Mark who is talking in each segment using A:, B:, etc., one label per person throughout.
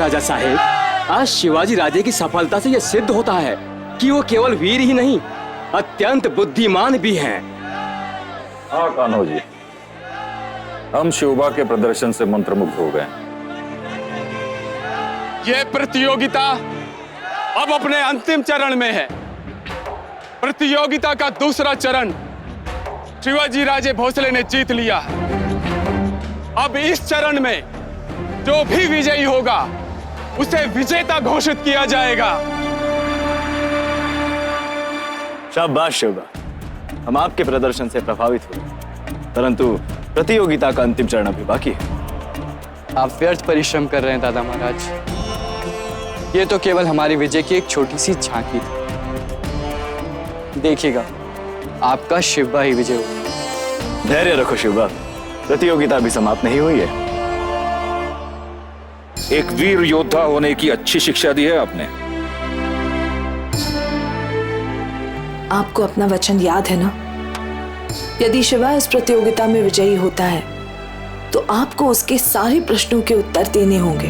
A: महाराजा साहेब, आज शिवाजी राजे की सफलता से यह सिद्ध होता है कि वो केवल वीर ही नहीं, अत्यंत बुद्धिमान भी हैं।
B: हाँ कान्हो जी, हम शिवबा के प्रदर्शन से मंत्रमुग्ध हो गए।
C: यह प्रतियोगिता अब अपने अंतिम चरण में है। प्रतियोगिता का दूसरा चरण शिवाजी राजे भोसले ने जीत लिया है। अब इस चरण में जो भी विजयी होगा उसे विजेता घोषित किया जाएगा।
D: शाबाश शिवबा, हम आपके प्रदर्शन से प्रभावित हुए, परंतु प्रतियोगिता का अंतिम चरण अभी बाकी है।
E: आप व्यर्थ परिश्रम कर रहे हैं दादा महाराज। ये तो केवल हमारी विजय की एक छोटी सी झांकी थी। देखिएगा, आपका शिवबा ही विजय होगा।
D: धैर्य रखो शिवबा, प्रतियोगिता अभी समाप्त नहीं हुई है।
B: एक वीर योद्धा होने की अच्छी शिक्षा दी है आपने।
F: आपको अपना वचन याद है ना? यदि शिवा इस प्रतियोगिता में विजयी होता है तो आपको उसके सारे प्रश्नों के उत्तर देने होंगे।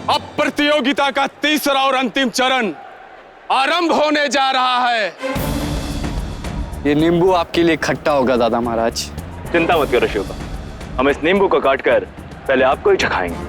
C: अब प्रतियोगिता का तीसरा और अंतिम चरण आरंभ होने जा रहा है।
E: ये नींबू आपके लिए खट्टा होगा दादा महाराज।
D: चिंता मत करो शिवबा, हम इस नींबू को काटकर पहले आपको ही चखाएंगे।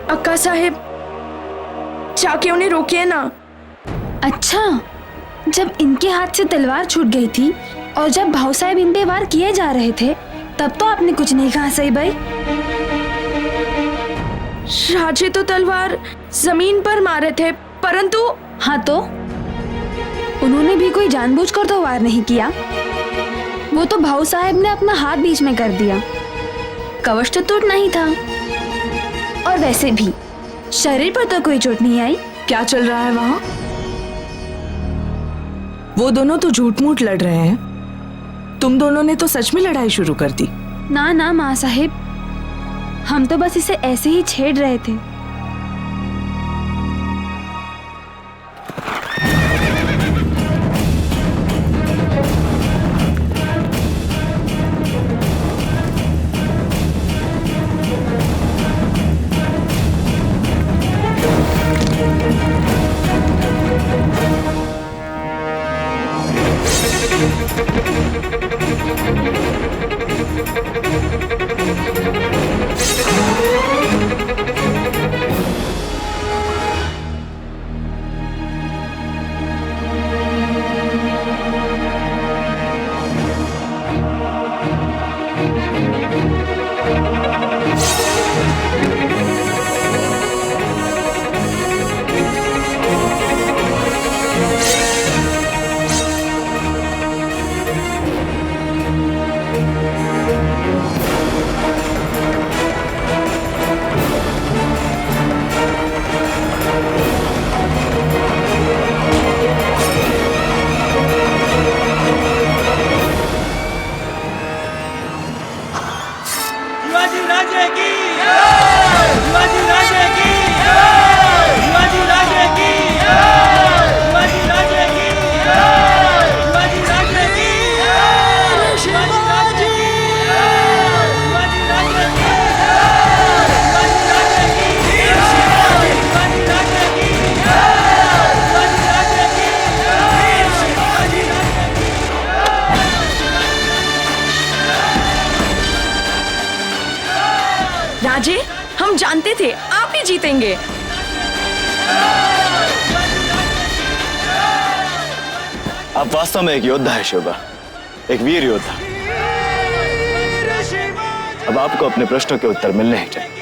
G: अक्का साहेब, जाके उन्हें रोकिए ना।
H: अच्छा, जब इनके हाथ से तलवार छूट गई थी और जब भाऊ साहब इन पे वार किए जा रहे थे तब तो आपने कुछ नहीं कहा सही भाई।
G: राजे तो तलवार जमीन पर मारे थे, परंतु
H: हाँ तो उन्होंने भी कोई जानबूझकर तो वार नहीं किया। वो तो भाऊ साहब ने अपना हाथ बीच में कर दिया। कवच तो टूट नहीं था, और वैसे भी शरीर पर तो कोई चोट नहीं आई।
F: क्या चल रहा है वहां? वो दोनों तो झूठ मूठ लड़ रहे हैं। तुम दोनों ने तो सच में लड़ाई शुरू कर दी।
H: ना ना माँ साहेब, हम तो बस इसे ऐसे ही छेड़ रहे थे।
G: राजे, हम जानते थे आप ही जीतेंगे।
D: आप वास्तव में एक योद्धा है शिवबा, एक वीर योद्धा। अब आपको अपने प्रश्नों के उत्तर मिलने ही चाहिए।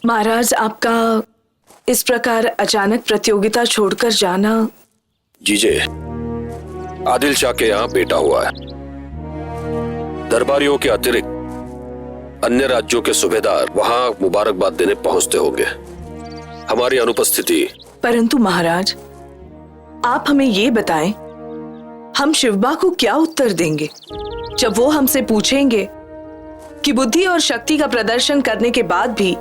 F: महाराज, आपका इस प्रकार अचानक प्रतियोगिता छोड़कर जाना।
I: जीजे, आदिल शाह के यहाँ बेटा हुआ है। दरबारियों के अतिरिक्त अन्य राज्यों के सूबेदार वहां मुबारकबाद देने पहुंचते होंगे, हमारी अनुपस्थिति।
F: परंतु महाराज, आप हमें ये बताएं, हम शिवबा को क्या उत्तर देंगे जब वो हमसे पूछेंगे कि बुद्धि और शक्ति का प्रदर्शन करने के बाद भी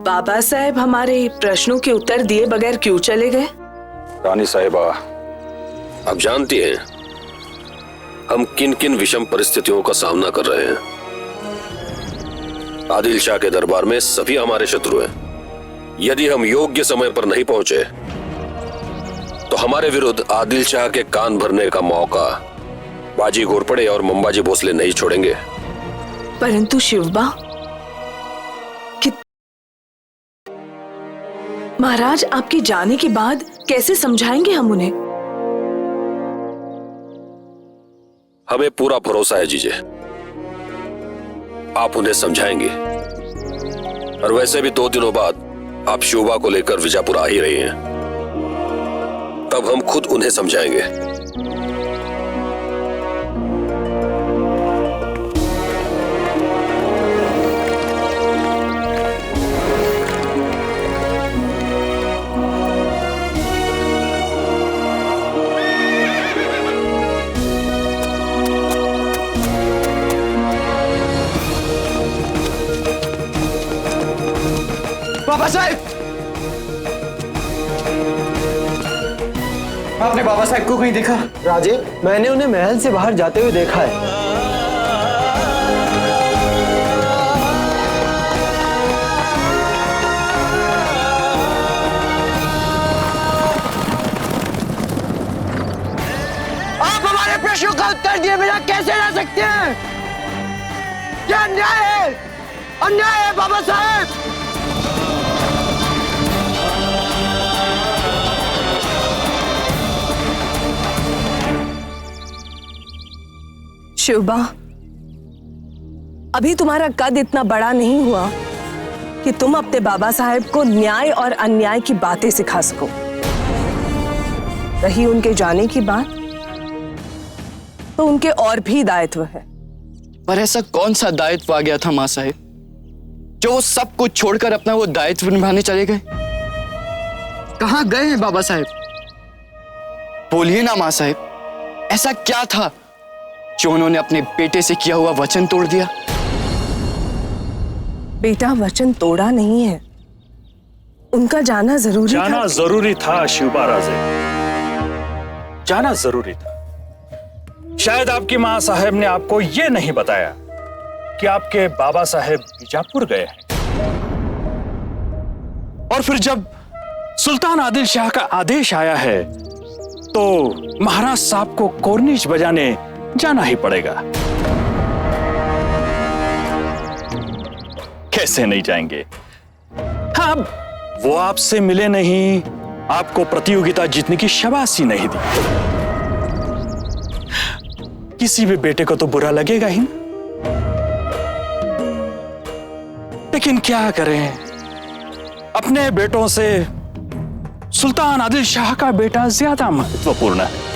F: बाबा साहेब हमारे प्रश्नों के उत्तर दिए बगैर क्यों चले गए?
B: रानी साहिबा,
I: आप जानती हैं हम किन किन विषम परिस्थितियों का सामना कर रहे हैं। आदिल शाह के दरबार में सभी हमारे शत्रु हैं। यदि हम योग्य समय पर नहीं पहुंचे तो हमारे विरुद्ध आदिल शाह के कान भरने का मौका बाजी घोरपड़े और मंबाजी भोसले नहीं छोड़ेंगे।
F: परंतु शिवबा, महाराज, आपके जाने के बाद कैसे समझाएंगे हम उन्हें?
I: हमें पूरा भरोसा है जीजे, आप उन्हें समझाएंगे। और वैसे भी 2 दिनों बाद आप शिवबा को लेकर विजापुर आ ही रही हैं, तब हम खुद उन्हें समझाएंगे।
E: बाबा साहेब, आपने बाबा साहेब को कहीं देखा?
J: राजे, मैंने उन्हें महल से बाहर जाते हुए देखा है। आप हमारे प्रश्नों का उत्तर दिए बिना कैसे रह सकते हैं? क्या अन्याय है, अन्याय है बाबा साहेब।
F: शिवबा, अभी तुम्हारा कद इतना बड़ा नहीं हुआ कि तुम अपने बाबा साहेब को न्याय और अन्याय की बातें सिखा सको। रही उनके जाने की बात, तो उनके और भी दायित्व है।
E: पर ऐसा कौन सा दायित्व आ गया था माँ साहेब, जो वो सब कुछ छोड़कर अपना वो दायित्व निभाने चले गए? कहाँ गए हैं बाबा साहेब? बोलिए ना माँ साहेब, ऐसा क्या था जो उन्होंने अपने बेटे से किया हुआ वचन तोड़ दिया?
F: बेटा वचन तोड़ा नहीं है, उनका जाना जरूरी था।
B: जाना जरूरी था शिवबा राजे, जाना जरूरी था। शायद आपकी मां साहेब ने आपको यह नहीं बताया कि आपके बाबा साहेब बीजापुर गए हैं। और फिर जब सुल्तान आदिल शाह का आदेश आया है तो महाराज साहब को कोर्निश बजाने जाना ही पड़ेगा। कैसे नहीं जाएंगे? हाँ, वो आपसे मिले नहीं, आपको प्रतियोगिता जीतने की शाबाशी नहीं दी। किसी भी बेटे को तो बुरा लगेगा ही ना। लेकिन क्या करें, अपने बेटों से सुल्तान आदिल शाह का बेटा ज्यादा महत्वपूर्ण है।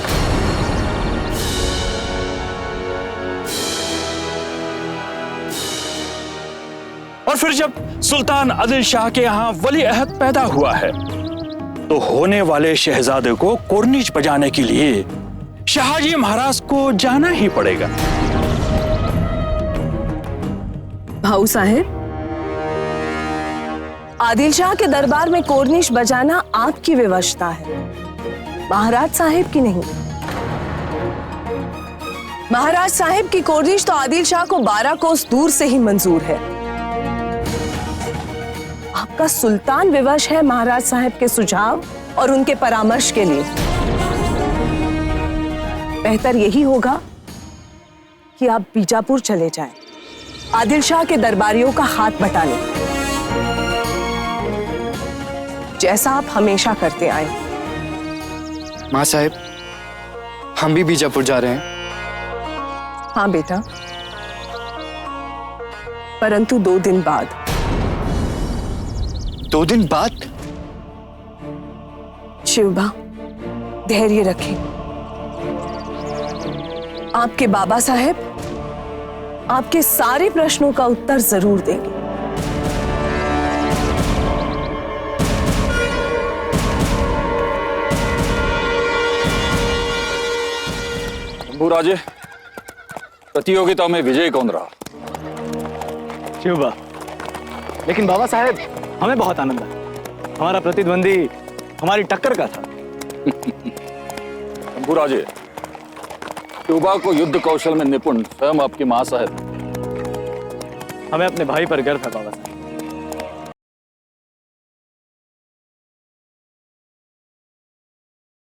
B: और फिर जब सुल्तान आदिल शाह के यहां वली अहद पैदा हुआ है तो होने वाले शहजादे को कोर्निश बजाने के लिए शाहजी महाराज को जाना ही पड़ेगा।
F: भाऊ साहेब, आदिल शाह के दरबार में कोर्निश बजाना आपकी व्यवस्था है, महाराज साहेब की नहीं।
K: महाराज साहिब की कोर्निश तो आदिल शाह को 12 कोस दूर से ही मंजूर है। आपका सुल्तान विवश है महाराज साहिब के सुझाव और उनके परामर्श के लिए। बेहतर यही होगा कि आप बीजापुर चले जाएं, आदिल शाह के दरबारियों का हाथ बटा लें, जैसा आप हमेशा करते आए।
E: माँ साहेब, हम भी बीजापुर जा रहे हैं।
K: हाँ बेटा, परंतु 2 दिन बाद।
E: 2 दिन बाद?
K: शिवबा, धैर्य रखें। आपके बाबा साहेब आपके सारे प्रश्नों का उत्तर जरूर देंगे।
B: राजे, प्रतियोगिता में विजय कौन रहा?
D: शिवबा, लेकिन बाबा साहेब हमें बहुत आनंद आया। हमारा प्रतिद्वंदी हमारी टक्कर का था।
B: राजे, शिवबा को युद्ध कौशल में निपुण स्वयं आपकी मां साहब।
D: हमें अपने भाई पर गर्व है बाबा साहब।